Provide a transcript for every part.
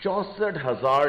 64,000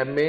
MA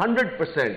100%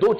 2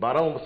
12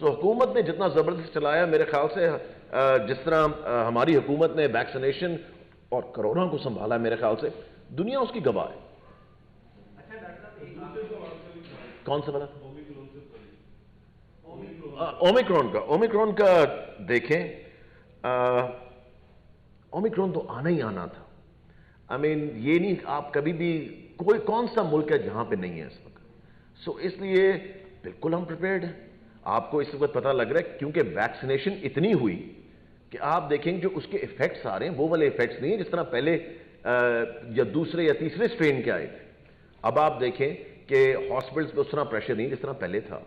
سو حکومت نے جتنا زبردست چلایا میرے خیال سے جس طرح ہماری حکومت نے ویکسینیشن اور کرونا کو سنبھالا میرے خیال سے دنیا اس کی گواہ ہے. کون سا بلا اومیکرون کا دیکھیں اومیکرون تو آنا ہی آنا تھا. آئی مین یہ نہیں آپ کبھی بھی کون سا ملک ہے جہاں پہ نہیں ہے اس وقت. سو اس لیے بالکل ہم پریپیئرڈ ہیں. آپ کو اس وقت پتہ لگ رہا ہے کیونکہ ویکسینیشن اتنی ہوئی کہ آپ دیکھیں جو اس کے ایفیکٹس آ رہے ہیں وہ والے ایفیکٹس نہیں ہیں جس طرح پہلے یا دوسرے یا تیسرے سٹرین کے آئے تھے. اب آپ دیکھیں کہ ہاسپٹلس پہ اس طرح پریشر نہیں جس طرح پہلے تھا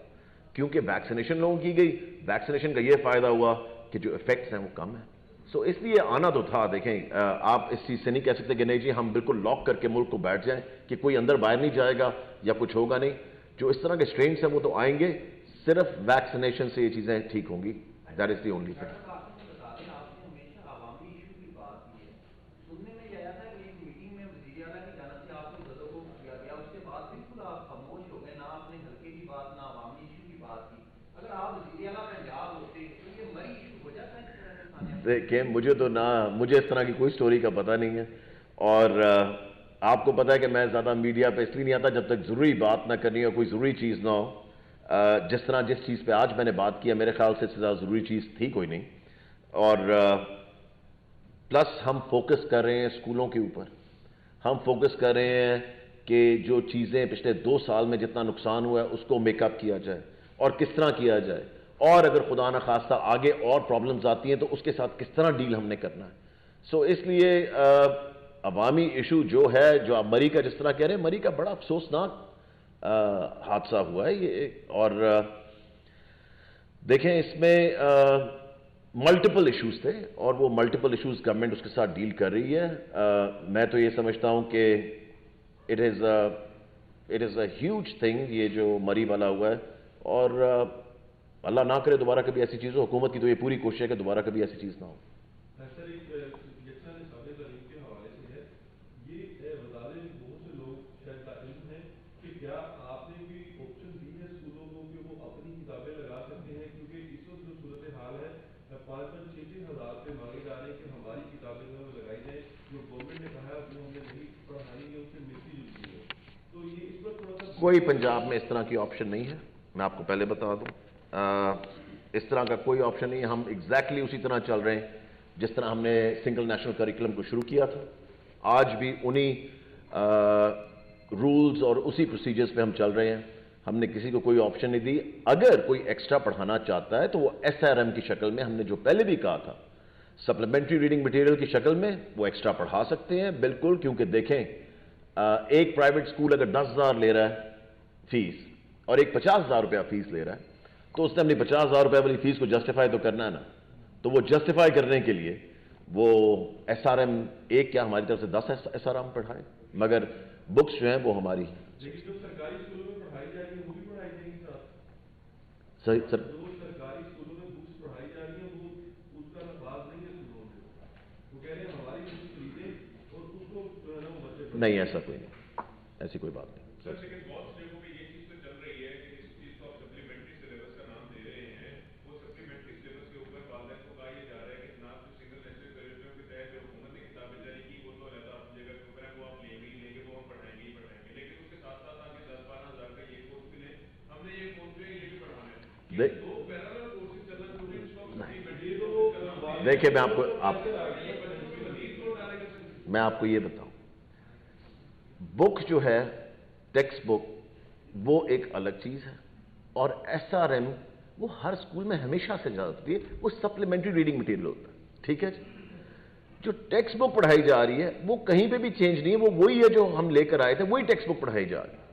کیونکہ ویکسینیشن لوگوں کی گئی. ویکسینیشن کا یہ فائدہ ہوا کہ جو ایفیکٹس ہیں وہ کم ہیں. سو اس لیے آنا تو تھا. دیکھیں آپ اس چیز سے نہیں کہہ سکتے کہ نہیں جی ہم بالکل لاک کر کے ملک کو بیٹھ جائیں کہ کوئی اندر باہر نہیں جائے گا یا کچھ ہوگا نہیں. جو اس طرح کے سٹرینس ہیں وہ تو آئیں گے. صرف ویکسینیشن سے یہ چیزیں ٹھیک ہوں گی. That is the only thing. دیکھیں مجھے اس طرح کی کوئی سٹوری کا پتہ نہیں ہے اور آپ کو پتہ ہے کہ میں زیادہ میڈیا پہ اس لیے نہیں آتا جب تک ضروری بات نہ کرنی ہو کوئی ضروری چیز نہ ہو. جس طرح جس چیز پہ آج میں نے بات کیا میرے خیال سے اس سے زیادہ ضروری چیز تھی کوئی نہیں. اور پلس ہم فوکس کر رہے ہیں اسکولوں کے اوپر. ہم فوکس کر رہے ہیں کہ جو چیزیں پچھلے 2 سال میں جتنا نقصان ہوا ہے اس کو میک اپ کیا جائے اور کس طرح کیا جائے. اور اگر خدا نہ خواستہ آگے اور پرابلمز آتی ہیں تو اس کے ساتھ کس طرح ڈیل ہم نے کرنا ہے. سو اس لیے عوامی ایشو جو ہے جو آپ مری کا جس طرح کہہ رہے ہیں مری کا بڑا افسوسناک حادثہ ہوا ہے یہ. اور دیکھیں اس میں ملٹیپل ایشوز تھے اور وہ ملٹیپل ایشوز گورنمنٹ اس کے ساتھ ڈیل کر رہی ہے. میں تو یہ سمجھتا ہوں کہ it is a huge thing یہ جو مری والا ہوا ہے. اور اللہ نہ کرے دوبارہ کبھی ایسی چیز ہو. حکومت کی تو یہ پوری کوشش ہے کہ دوبارہ کبھی ایسی چیز نہ ہو. کوئی پنجاب میں اس طرح کی آپشن نہیں ہے. میں آپ کو پہلے بتا دوں اس طرح کا کوئی آپشن نہیں ہے. ہم ایگزیکٹلی اسی طرح چل رہے ہیں جس طرح ہم نے سنگل نیشنل کریکولم کو شروع کیا تھا. آج بھی انہی رولز اور اسی پروسیجرز پہ ہم چل رہے ہیں. ہم نے کسی کو کوئی آپشن نہیں دی. اگر کوئی ایکسٹرا پڑھانا چاہتا ہے تو وہ SRM کی شکل میں ہم نے جو پہلے بھی کہا تھا سپلیمنٹری ریڈنگ مٹیریل کی شکل میں وہ ایکسٹرا پڑھا سکتے ہیں بالکل. کیونکہ دیکھیں ایک پرائیویٹ اسکول اگر 10,000 لے رہا ہے فیس اور ایک 50,000 روپیہ فیس لے رہا ہے تو اس نے اپنی 50,000 روپے والی فیس کو جسٹیفائی تو کرنا ہے نا. تو وہ جسٹیفائی کرنے کے لیے وہ SRM ایک کیا ہماری طرف سے 10 SRM پڑھائے مگر بکس جو ہیں وہ ہماری ہیں. سر نہیں ایسا کوئی نہیں. ایسی کوئی بات نہیں. دیکھیں میں آپ کو یہ بتاؤں بک جو ہے ٹیکسٹ بک وہ ایک الگ چیز ہے اور SRM وہ ہر اسکول میں ہمیشہ سے زیادہ ہوتی ہے. وہ سپلیمنٹری ریڈنگ مٹیریل ہوتا ہے. ٹھیک ہے. جو ٹیکسٹ بک پڑھائی جا رہی ہے وہ کہیں پہ بھی چینج نہیں ہے. وہ وہی ہے جو ہم لے کر آئے تھے وہی ٹیکسٹ بک پڑھائی جا رہی ہے.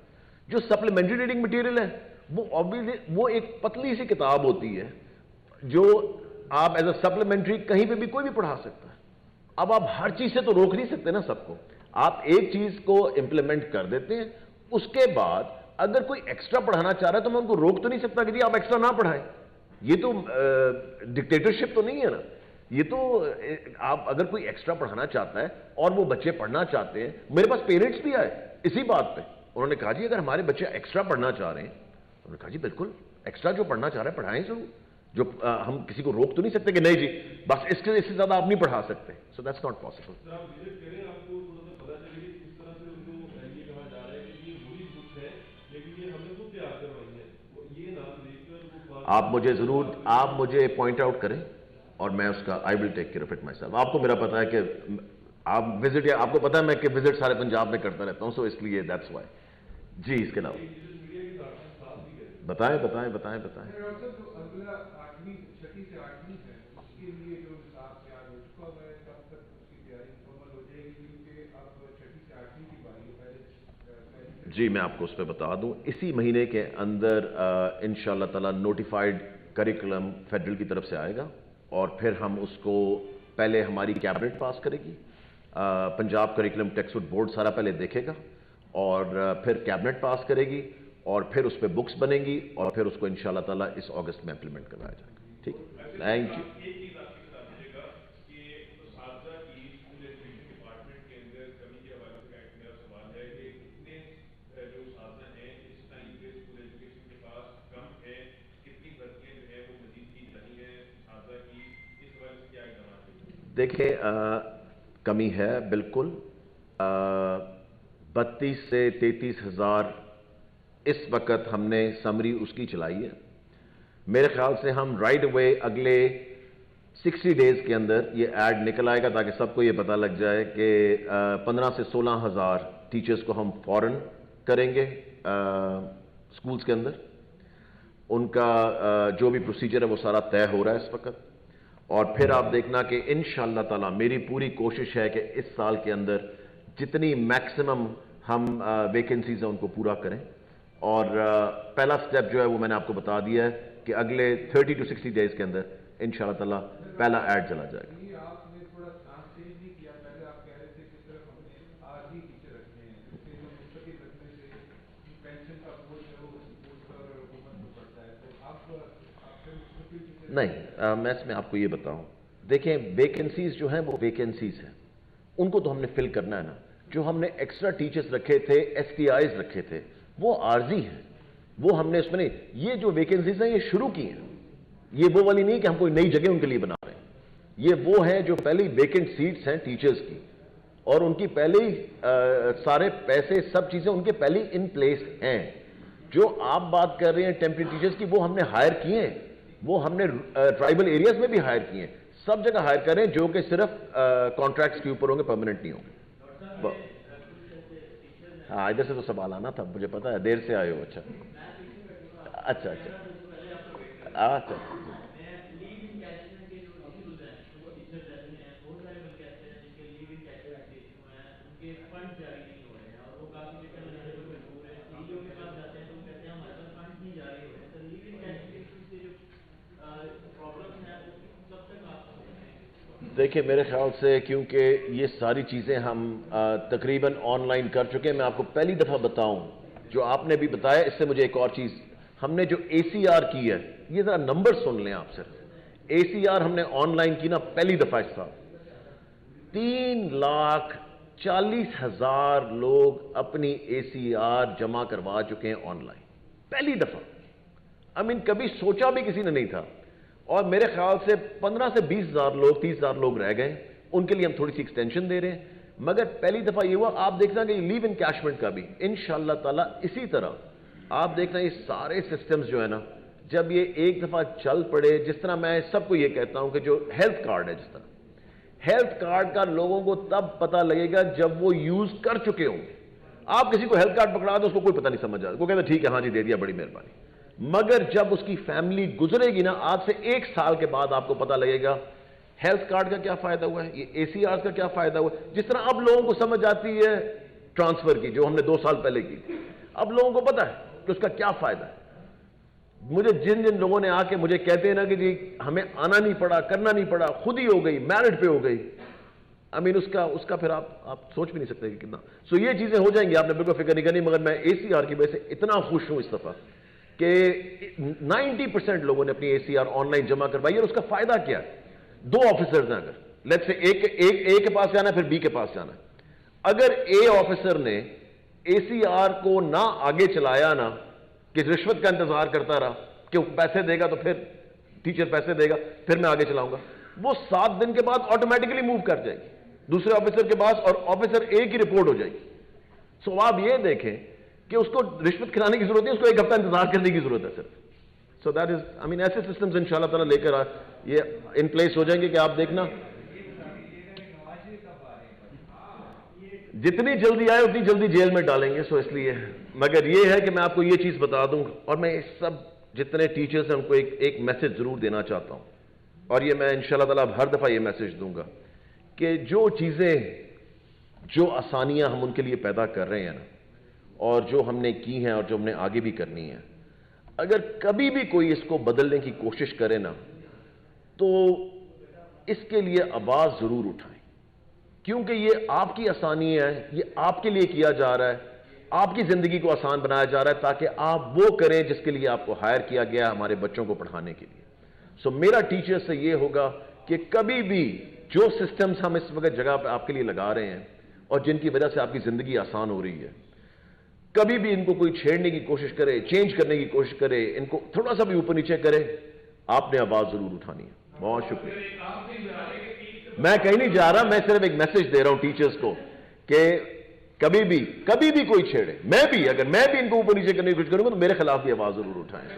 جو سپلیمنٹری ریڈنگ مٹیریل ہے وہ obviously وہ ایک پتلی سی کتاب ہوتی ہے جو آپ ایز اے سپلیمنٹری کہیں پہ بھی کوئی بھی پڑھا سکتا ہے. اب آپ ہر چیز سے تو روک نہیں سکتے نا سب کو. آپ ایک چیز کو امپلیمنٹ کر دیتے ہیں اس کے بعد اگر کوئی ایکسٹرا پڑھانا چاہ رہا ہے تو میں ان کو روک تو نہیں سکتا کہ جی آپ ایکسٹرا نہ پڑھائیں. یہ تو ڈکٹیٹرشپ تو نہیں ہے نا. یہ تو آپ اگر کوئی ایکسٹرا پڑھانا چاہتا ہے اور وہ بچے پڑھنا چاہتے ہیں. میرے پاس پیرنٹس بھی آئے اسی بات پہ. انہوں نے کہا جی اگر ہمارے بچے ایکسٹرا پڑھنا چاہ رہے ہیں انہوں نے کہا جی بالکل ایکسٹرا جو پڑھنا چاہ رہے ہیں پڑھائیں ضرور. جو ہم کسی کو روک تو نہیں سکتے کہ نہیں جی بس اس سے زیادہ آپ نہیں پڑھا سکتے. So that's not possible. آپ مجھے پوائنٹ آؤٹ کریں اور میں اس کا I will take care of it myself. آپ کو میرا پتا ہے کہ آپ وزٹ آپ کو پتا ہے میں کہ وزٹ سارے پنجاب میں کرتا رہتا ہوں, سو اس لیے دیٹس وائی. جی اس کے علاوہ بتائیں. جی میں آپ کو اس پہ بتا دوں, اسی مہینے کے اندر انشاءاللہ تعالی نوٹیفائڈ کریکولم فیڈرل کی طرف سے آئے گا, اور پھر ہم اس کو پہلے ہماری کیبنٹ پاس کرے گی. Punjab curriculum text book board سارا پہلے دیکھے گا, اور پھر کیبنٹ پاس کرے گی, اور پھر اس پہ بکس بنیں گی, اور پھر اس کو انشاءاللہ تعالی اس اگست میں امپلیمنٹ کرایا جائے گا. ٹھیک, تھینک یو. دیکھیں کمی ہے بالکل. 32 سے 33 ہزار اس وقت ہم نے سمری اس کی چلائی ہے. میرے خیال سے ہم رائٹ اوے اگلے 60 ڈیز کے اندر یہ ایڈ نکل آئے گا, تاکہ سب کو یہ پتہ لگ جائے کہ 15 سے 16 ہزار ٹیچرز کو ہم فوراً کریں گے سکولز کے اندر. ان کا جو بھی پروسیجر ہے وہ سارا طے ہو رہا ہے اس وقت, اور پھر آپ دیکھنا کہ انشاءاللہ تعالی میری پوری کوشش ہے کہ اس سال کے اندر جتنی میکسیمم ہم ویکنسیز ہیں ان کو پورا کریں. اور پہلا سٹیپ جو ہے وہ میں نے آپ کو بتا دیا ہے کہ اگلے 30 to 60 ڈیز کے اندر انشاءاللہ تعالی پہلا ایڈ چلا جائے گا. نہیں, میں اس میں آپ کو یہ بتاؤں, دیکھیں ویکنسیز جو ہیں وہ ویکنسیز ہیں, ان کو تو ہم نے فل کرنا ہے نا. جو ہم نے ایکسٹرا ٹیچرز رکھے تھے, ایس ٹی آئیز رکھے تھے, وہ عارضی ہیں, وہ ہم نے اس میں نہیں. یہ جو ویکنسیز ہیں یہ شروع کی ہیں, یہ وہ والی نہیں کہ ہم کوئی نئی جگہ ان کے لیے بنا رہے ہیں. یہ وہ ہیں جو پہلی ویکنٹ سیٹس ہیں ٹیچرز کی, اور ان کی پہلے سارے پیسے سب چیزیں ان کے پہلے ان پلیس ہیں. جو آپ بات کر رہے ہیں ٹیمپرری ٹیچرز کی, وہ ہم نے ہائر کیے ہیں, وہ ہم نے ٹرائبل ایریاز میں بھی ہائر کیے ہیں, سب جگہ ہائر کر رہے ہیں, جو کہ صرف کانٹریکٹس کے اوپر ہوں گے, پرماننٹ نہیں ہوں گے. ہاں ادھر سے تو سوال آنا تھا, مجھے پتا ہے دیر سے آئے ہو. اچھا. دیکھیں میرے خیال سے کیونکہ یہ ساری چیزیں ہم تقریباً آن لائن کر چکے ہیں, میں آپ کو پہلی دفعہ بتاؤں جو آپ نے بھی بتایا, اس سے مجھے ایک اور چیز, ہم نے جو اے سی آر کی ہے, یہ ذرا نمبر سن لیں آپ. صرف اے سی آر ہم نے آن لائن کی نا پہلی دفعہ اس سال. 3,40,000 لوگ اپنی اے سی آر جمع کروا چکے ہیں آن لائن, پہلی دفعہ. کبھی سوچا بھی کسی نے نہیں تھا. اور میرے خیال سے 15 سے 20,000 لوگ 30,000 لوگ رہ گئے, ان کے لیے ہم تھوڑی سی ایکسٹینشن دے رہے ہیں. مگر پہلی دفعہ یہ ہوا. آپ دیکھنا کہ یہ لیو انکیشمنٹ کا بھی انشاءاللہ تعالی اسی طرح آپ دیکھنا, یہ سارے سسٹمز جو ہے نا, جب یہ ایک دفعہ چل پڑے, جس طرح میں سب کو یہ کہتا ہوں کہ جو ہیلتھ کارڈ ہے, جس طرح ہیلتھ کارڈ کا لوگوں کو تب پتہ لگے گا جب وہ یوز کر چکے ہوں گے. آپ کسی کو ہیلتھ کارڈ پکڑا دو, اس کو کوئی پتہ نہیں سمجھ آتا, وہ کہتا ٹھیک ہے ہاں جی دے دیا, بڑی مہربانی. مگر جب اس کی فیملی گزرے گی نا, آج سے 1 سال کے بعد آپ کو پتہ لگے گا ہیلتھ کارڈ کا کیا فائدہ ہوا ہے, یہ اے سی آر کا کیا فائدہ ہوا ہے. جس طرح اب لوگوں کو سمجھ آتی ہے ٹرانسفر کی, جو ہم نے 2 سال پہلے کی, اب لوگوں کو پتہ ہے کہ اس کا کیا فائدہ ہے. مجھے جن لوگوں نے آ کے مجھے کہتے ہیں نا کہ جی ہمیں آنا نہیں پڑا, کرنا نہیں پڑا, خود ہی ہو گئی, میرٹ پہ ہو گئی, اس کا پھر آپ سوچ بھی نہیں سکتے کہ کتنا. سو یہ چیزیں ہو جائیں گی, آپ نے بالکل فکر نہیں کرنی. مگر میں اے سی آر کی وجہ سے اتنا خوش ہوں اس دفعہ کہ 90% لوگوں نے اپنی اے سی آر آن لائن جمع کروائی. اور اس کا فائدہ کیا ہے, 2 آفیسرز ہیں, اگر لیٹس سے اے کے پاس جانا ہے پھر بی کے پاس جانا ہے. اگر اے آفیسر نے اے سی آر کو نہ آگے چلایا نا, کہ رشوت کا انتظار کرتا رہا, کہ وہ پیسے دے گا تو پھر ٹیچر پیسے دے گا پھر میں آگے چلاؤں گا. وہ 7 دن کے بعد آٹومیٹکلی موو کر جائے گی دوسرے آفیسر کے پاس اور آفیسر اے کی رپورٹ ہو جائے گی. سو آپ یہ دیکھیں کہ اس کو رشوت کھلانے کی ضرورت نہیں, اس کو 1 ہفتہ انتظار کرنے کی ضرورت ہے صرف. سو دیٹ از آئی مین ایسے سسٹمز ان شاء اللہ تعالیٰ لے کر یہ ان پلیس ہو جائیں گے کہ آپ دیکھنا جتنی جلدی آئے اتنی جلدی جیل میں ڈالیں گے. سو اس لیے مگر یہ ہے کہ میں آپ کو یہ چیز بتا دوں اور میں سب جتنے ٹیچرز ہیں ان کو ایک میسج ضرور دینا چاہتا ہوں اور یہ میں ان شاء اللہ تعالیٰ ہر دفعہ یہ میسج دوں گا کہ جو چیزیں جو آسانیاں ہم ان کے لیے پیدا کر رہے ہیں نا اور جو ہم نے کی ہیں اور جو ہم نے آگے بھی کرنی ہے, اگر کبھی بھی کوئی اس کو بدلنے کی کوشش کرے نا تو اس کے لیے آواز ضرور اٹھائیں, کیونکہ یہ آپ کی آسانی ہے, یہ آپ کے لیے کیا جا رہا ہے, آپ کی زندگی کو آسان بنایا جا رہا ہے تاکہ آپ وہ کریں جس کے لیے آپ کو ہائر کیا گیا ہمارے بچوں کو پڑھانے کے لیے. سو میرا ٹیچر سے یہ ہوگا کہ کبھی بھی جو سسٹمز ہم اس وقت جگہ پہ آپ کے لیے لگا رہے ہیں اور جن کی وجہ سے آپ کی زندگی آسان ہو رہی ہے, کبھی بھی ان کو کوئی چھیڑنے کی کوشش کرے, چینج کرنے کی کوشش کرے, ان کو تھوڑا سا بھی اوپر نیچے کرے, آپ نے آواز ضرور اٹھانی ہے. بہت شکریہ. میں کہیں نہیں جا رہا, میں صرف ایک میسج دے رہا ہوں ٹیچرز کو کہ کبھی بھی کوئی چھیڑے, میں بھی اگر میں بھی ان کو اوپر نیچے کرنے کی کوشش کروں گا تو میرے خلاف بھی آواز ضرور اٹھائیں.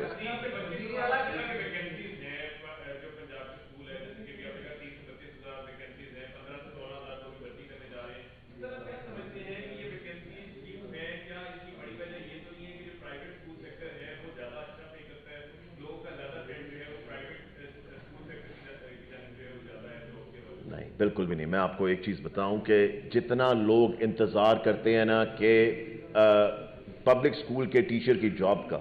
نہیں بالکل بھی نہیں. میں آپ کو ایک چیز بتاؤں کہ جتنا لوگ انتظار کرتے ہیں نا کہ پبلک سکول کے ٹیچر کی جاب کا,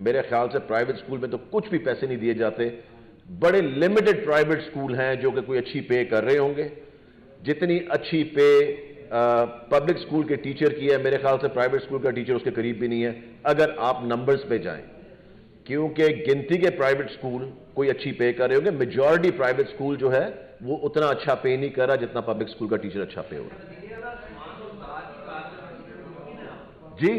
میرے خیال سے پرائیویٹ سکول میں تو کچھ بھی پیسے نہیں دیے جاتے. بڑے لمیٹڈ پرائیویٹ سکول ہیں جو کہ کوئی اچھی پے کر رہے ہوں گے. جتنی اچھی پے پبلک سکول کے ٹیچر کی ہے میرے خیال سے پرائیویٹ سکول کا ٹیچر اس کے قریب بھی نہیں ہے اگر آپ نمبرز پہ جائیں, کیونکہ گنتی کے پرائیویٹ سکول کوئی اچھی پے کر رہے ہوں گے. میجورٹی پرائیویٹ سکول جو ہے وہ اتنا اچھا پے نہیں کر رہا جتنا پبلک سکول کا ٹیچر اچھا پے ہو رہا ہے. جی